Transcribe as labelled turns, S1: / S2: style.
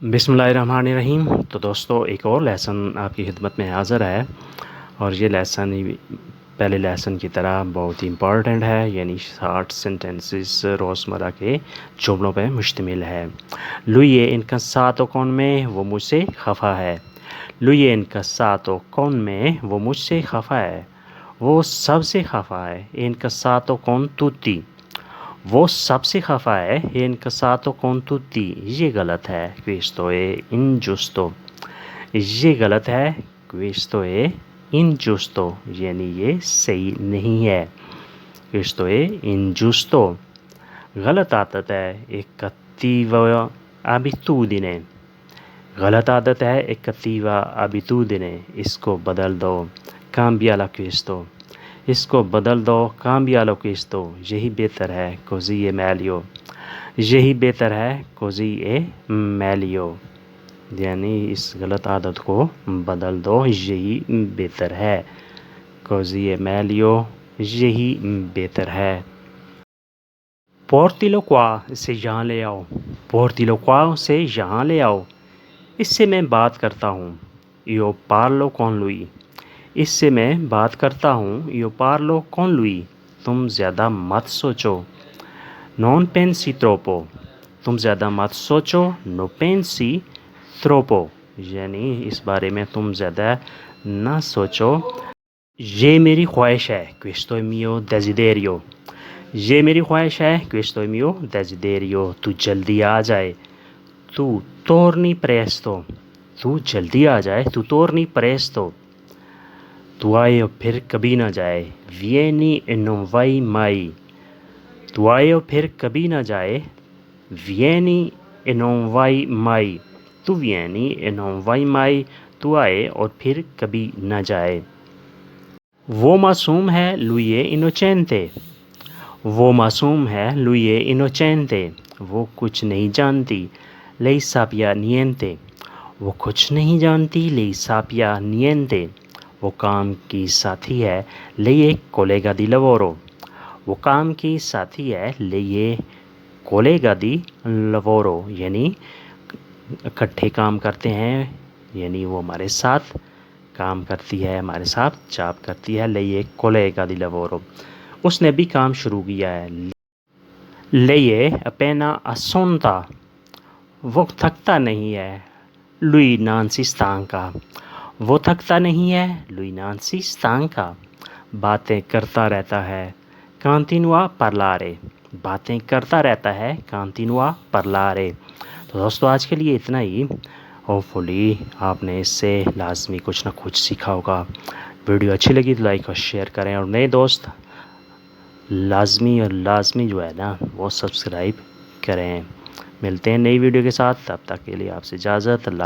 S1: बिस्मिल्लाहिर्रहमानिर्रहीम। तो दोस्तों, एक और लेसन आपकी खिदमत में हाज़िर है और ये लेसन पहले लेसन की तरह बहुत ही इम्पॉर्टेंट है, यानी 60 सेंटेंसेस रोज़मर्रा के जुमलों पर मुश्तमिल है। लुइए इनकसातो कौन में वो मुझसे खफा है। लुइए इनकसातो कौन में वो मुझसे खफा है। वो सबसे खफा है। इनकसातो कौन तुती, वो सबसे खफा है। इनकसातो कौन तुती, ये गलत है। क्वेस्तो ए इनजुस्तो, ये गलत है। क्वेस्तो ए इनजुस्तो, यानी ये सही नहीं है। क्वेस्तो ए इनजुस्तो, गलत आदत है। एक cattiva abitudine, गलत आदत है। एक cattiva abitudine, इसको बदल दो। cambia l'acquisto, इसको बदल दो। cambia l'acquisto, यही बेहतर है। così è meglio, यही बेहतर है। così è meglio, यानी इस गलत आदत को बदल दो, यही बेहतर है। così è meglio, यही बेहतर है। portilo qua, इसे यहाँ ले आओ। portilo qua, उसे यहाँ ले आओ। इससे मैं बात करता हूँ। io parlo con lui, इससे मैं बात करता हूँ। io parlo con lui, तुम ज़्यादा मत सोचो। non pensi troppo, तुम ज़्यादा मत सोचो। no pensi troppo, यानी इस बारे में तुम ज़्यादा ना सोचो। ये मेरी ख्वाहिश है। questo è mio desiderio, ये मेरी ख्वाहिश है। questo è mio desiderio, तू जल्दी आ जाए। तू torni presto, तू जल्दी आ जाए। तू torni presto, तू आए और फिर कभी ना जाए। vieni e non vai mai, तू आए और फिर कभी ना जाए। vieni e non vai mai, तू vieni e non vai mai, तू आए और फिर कभी ना जाए। वो मासूम है। lui è innocente, वो मासूम है। lui è innocente, वो कुछ नहीं जानती। lei sapia niente, वो कुछ नहीं जानती। lei sapia niente, वो काम की साथी है। lei è collega di lavoro, वो काम की साथी है। lei è collega di lavoro, यानी इकट्ठे काम करते हैं, यानी वो हमारे साथ काम करती है, हमारे साथ जॉब करती है। lei è collega di lavoro, उसने भी काम शुरू किया है। lei è appena assunta, वो थकता नहीं है। lui non si stanca, वो थकता नहीं है। lui non si stanca, बातें करता रहता है। continua a parlare, बातें करता रहता है। continua a parlare। तो दोस्तों, आज के लिए इतना ही। होपफुली आपने इससे लाजमी कुछ ना कुछ सीखा होगा। वीडियो अच्छी लगी तो लाइक और शेयर करें, और नए दोस्त लाजमी जो है ना, वो सब्सक्राइब करें। मिलते हैं नई वीडियो के साथ, तब तक के लिए आपसे इजाज़त। अल्लाह।